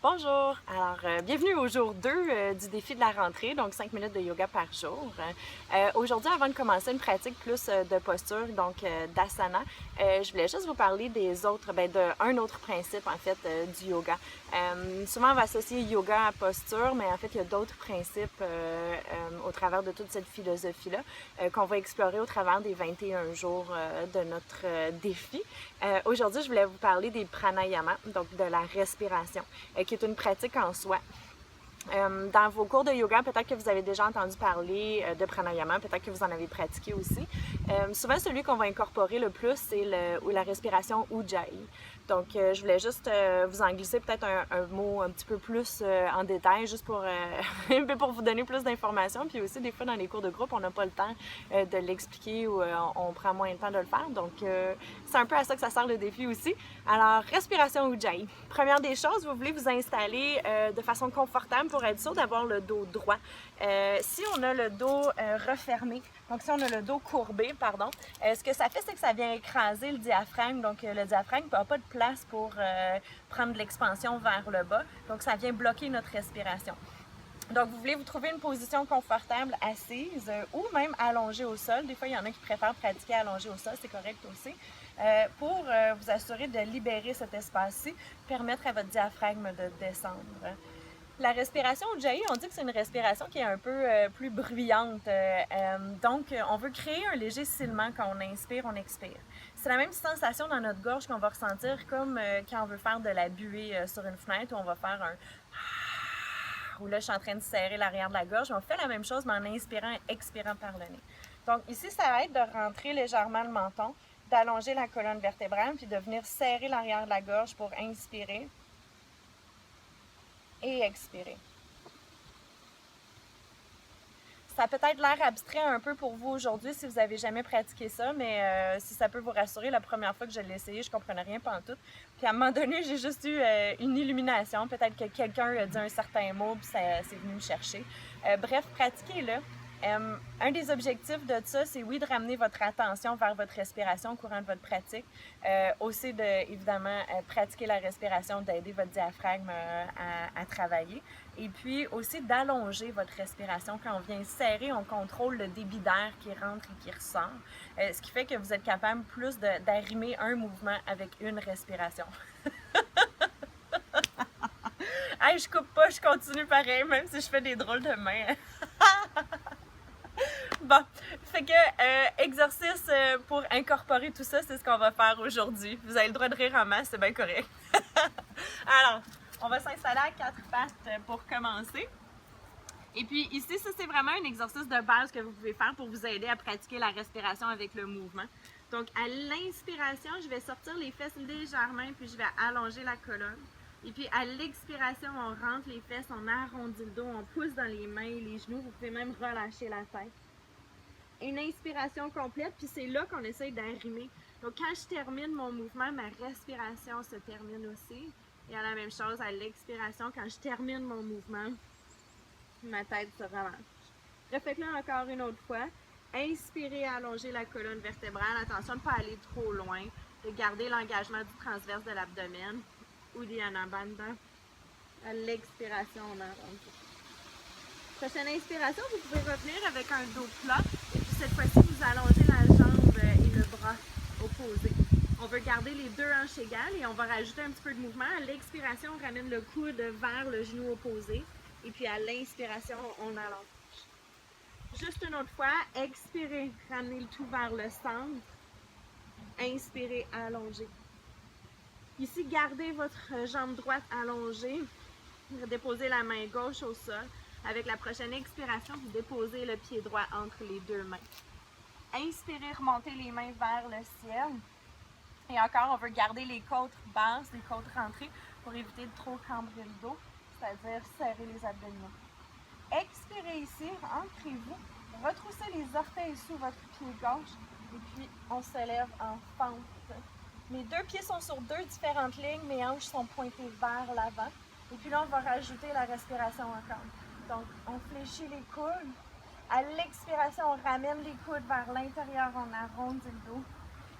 Bonjour! Alors, bienvenue au jour 2 du défi de la rentrée, donc 5 minutes de yoga par jour. Aujourd'hui, avant de commencer une pratique plus de posture, donc d'asana, je voulais juste vous parler des autres, d'un autre principe en fait du yoga. Souvent, on va associer yoga à posture, mais en fait, il y a d'autres principes au travers de toute cette philosophie-là qu'on va explorer au travers des 21 jours de notre défi. Aujourd'hui, je voulais vous parler des pranayama, donc de la respiration, qui est une pratique en soi. Dans vos cours de yoga, peut-être que vous avez déjà entendu parler de pranayama, peut-être que vous en avez pratiqué aussi. Souvent, celui qu'on va incorporer le plus, c'est la respiration Ujjayi. Donc, je voulais juste vous en glisser peut-être un mot un petit peu plus en détail, juste pour, pour vous donner plus d'informations. Puis aussi, des fois, dans les cours de groupe, on n'a pas le temps de l'expliquer ou on prend moins de temps de le faire. Donc, c'est un peu à ça que ça sert le défi aussi. Alors, respiration Ujjayi. Première des choses, vous voulez vous installer de façon confortable pour être sûr d'avoir le dos droit. Si on a le dos refermé, donc si on a le dos courbé, pardon, ce que ça fait, c'est que ça vient écraser le diaphragme. Donc, le diaphragme n'a pas de place pour prendre de l'expansion vers le bas. Donc, ça vient bloquer notre respiration. Donc, vous voulez vous trouver une position confortable assise ou même allongée au sol. Des fois, il y en a qui préfèrent pratiquer allongée au sol, c'est correct aussi. Pour vous assurer de libérer cet espace-ci, permettre à votre diaphragme de descendre. La respiration Ujjayi, on dit que c'est une respiration qui est un peu plus bruyante. Donc, on veut créer un léger silement quand on inspire, on expire. C'est la même sensation dans notre gorge qu'on va ressentir comme quand on veut faire de la buée sur une fenêtre, où on va faire un où là, je suis en train de serrer l'arrière de la gorge. On fait la même chose, mais en inspirant et expirant par le nez. Donc, ici, ça va être de rentrer légèrement le menton, d'allonger la colonne vertébrale, puis de venir serrer l'arrière de la gorge pour inspirer et expirer. Ça a peut-être l'air abstrait un peu pour vous aujourd'hui si vous n'avez jamais pratiqué ça, mais si ça peut vous rassurer, la première fois que je l'ai essayé, je ne comprenais rien pantoute. Puis à un moment donné, j'ai juste eu une illumination. Peut-être que quelqu'un a dit un certain mot, puis c'est venu me chercher. Bref, pratiquez-le. Un des objectifs de ça, c'est oui de ramener votre attention vers votre respiration au courant de votre pratique. Aussi de, évidemment, pratiquer la respiration, d'aider votre diaphragme à travailler. Et puis aussi d'allonger votre respiration. Quand on vient serrer, on contrôle le débit d'air qui rentre et qui ressort. Ce qui fait que vous êtes capable plus d'arrimer un mouvement avec une respiration. Hey, je coupe pas, je continue pareil, même si je fais des drôles de mains. Bon, fait que exercice pour incorporer tout ça, c'est ce qu'on va faire aujourd'hui. Vous avez le droit de rire en masse, c'est bien correct. Alors, on va s'installer à quatre pattes pour commencer. Et puis ici, ça c'est vraiment un exercice de base que vous pouvez faire pour vous aider à pratiquer la respiration avec le mouvement. Donc à l'inspiration, je vais sortir les fesses légèrement, puis je vais allonger la colonne. Et puis à l'expiration, on rentre les fesses, on arrondit le dos, on pousse dans les mains et les genoux. Vous pouvez même relâcher la tête. Une inspiration complète, puis c'est là qu'on essaye d'arrimer. Donc quand je termine mon mouvement, ma respiration se termine aussi. Et à la même chose, à l'expiration, quand je termine mon mouvement, ma tête se relâche. Refaites-le encore une autre fois. Inspirez, allongez la colonne vertébrale. Attention de ne pas aller trop loin. De garder l'engagement du transverse de l'abdomen. Uddiyana Bandha. À l'expiration, on allonge. Prochaine inspiration, vous pouvez revenir avec un dos plat. Et puis cette fois-ci, vous allongez la jambe et le bras opposé. On veut garder les deux hanches égales et on va rajouter un petit peu de mouvement. À l'expiration, on ramène le coude vers le genou opposé. Et puis à l'inspiration, on allonge. Juste une autre fois, expirez, ramenez le tout vers le centre. Inspirez, allongez. Ici, gardez votre jambe droite allongée. Déposez la main gauche au sol. Avec la prochaine expiration, vous déposez le pied droit entre les deux mains. Inspirez, remontez les mains vers le ciel. Et encore, on veut garder les côtes basses, les côtes rentrées pour éviter de trop cambrer le dos, c'est-à-dire serrer les abdominaux. Expirez ici, ancrez-vous, retroussez les orteils sous votre pied gauche et puis on se lève en fente. Mes deux pieds sont sur deux différentes lignes, mes hanches sont pointées vers l'avant. Et puis là, on va rajouter la respiration encore. Donc, on fléchit les coudes. À l'expiration, on ramène les coudes vers l'intérieur, on arrondit le dos.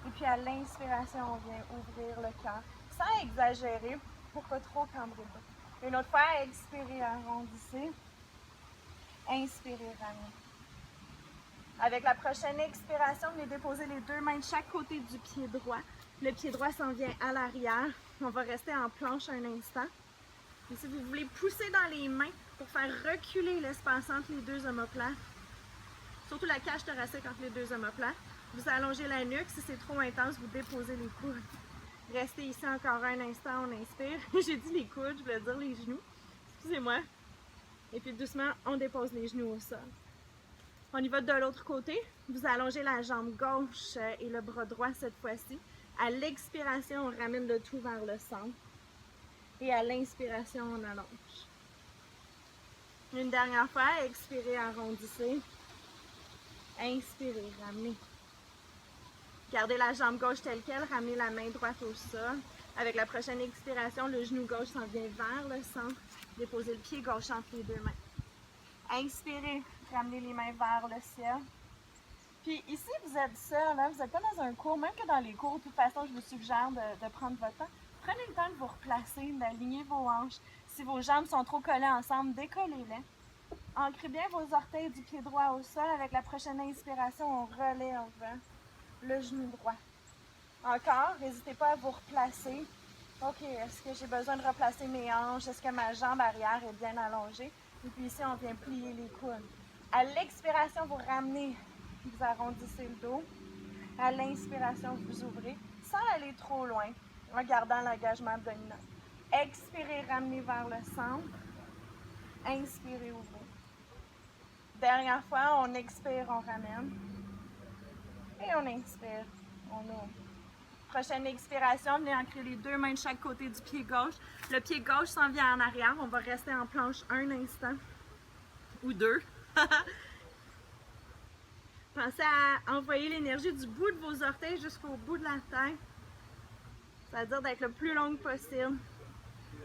Et puis à l'inspiration, on vient ouvrir le cœur, sans exagérer pour pas trop cambrer le dos. Une autre fois, expirez, arrondissez. Inspirez, ramenez. Avec la prochaine expiration, venez déposer les deux mains de chaque côté du pied droit. Le pied droit s'en vient à l'arrière. On va rester en planche un instant. Et si vous voulez pousser dans les mains pour faire reculer l'espace entre les deux omoplates, surtout la cage thoracique entre les deux omoplates, vous allongez la nuque. Si c'est trop intense, vous déposez les coudes. Restez ici encore un instant, on inspire. J'ai dit les coudes, je voulais dire les genoux. Excusez-moi. Et puis doucement, on dépose les genoux au sol. On y va de l'autre côté. Vous allongez la jambe gauche et le bras droit cette fois-ci. À l'expiration, on ramène le tout vers le centre. Et à l'inspiration, on allonge. Une dernière fois, expirez, arrondissez. Inspirez, ramenez. Gardez la jambe gauche telle qu'elle, ramenez la main droite au sol. Avec la prochaine expiration, le genou gauche s'en vient vers le centre. Déposez le pied gauche entre les deux mains. Inspirez, ramenez les mains vers le ciel. Puis ici, vous êtes seul, hein? Vous n'êtes pas dans un cours, même que dans les cours, de toute façon, je vous suggère de prendre votre temps. Prenez le temps de vous replacer, d'aligner vos hanches. Si vos jambes sont trop collées ensemble, décollez-les. Ancrez bien vos orteils du pied droit au sol. Avec la prochaine inspiration, on relève le genou droit. Encore, n'hésitez pas à vous replacer. OK, est-ce que j'ai besoin de replacer mes hanches? Est-ce que ma jambe arrière est bien allongée? Et puis ici, on vient plier les coudes. À l'expiration, vous ramenez, vous arrondissez le dos. À l'inspiration, vous ouvrez sans aller trop loin, en gardant l'engagement abdominal. Expirez, ramenez vers le centre. Inspirez, ouvrez. Dernière fois, on expire, on ramène. Et on inspire, on ouvre. Prochaine expiration, venez ancrer les deux mains de chaque côté du pied gauche. Le pied gauche s'en vient en arrière. On va rester en planche un instant ou deux. Pensez à envoyer l'énergie du bout de vos orteils jusqu'au bout de la tête. C'est-à-dire d'être le plus longue possible.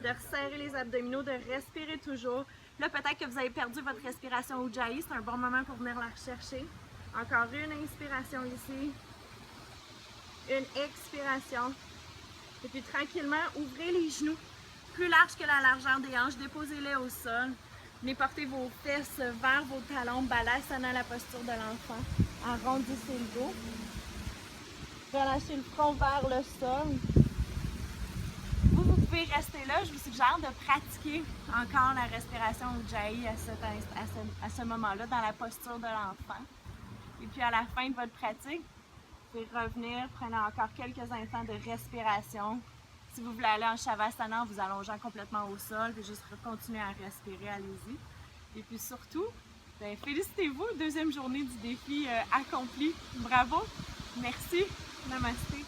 De resserrer les abdominaux, de respirer toujours. Là, peut-être que vous avez perdu votre respiration Ujjayi. C'est un bon moment pour venir la rechercher. Encore une inspiration ici. Une expiration. Et puis tranquillement, ouvrez les genoux plus larges que la largeur des hanches. Déposez-les au sol. Venez porter vos fesses vers vos talons. Balasana, la posture de l'enfant. Arrondissez le dos. Relâchez le front vers le sol. Vous pouvez rester là. Je vous suggère de pratiquer encore la respiration Ujjayi à ce moment-là, dans la posture de l'enfant. Et puis à la fin de votre pratique, vous pouvez revenir, prenez encore quelques instants de respiration. Si vous voulez aller en Shavasana, en vous allongeant complètement au sol, puis juste continuer à respirer, allez-y. Et puis surtout, ben, félicitez-vous, deuxième journée du défi accompli. Bravo, merci, namasté.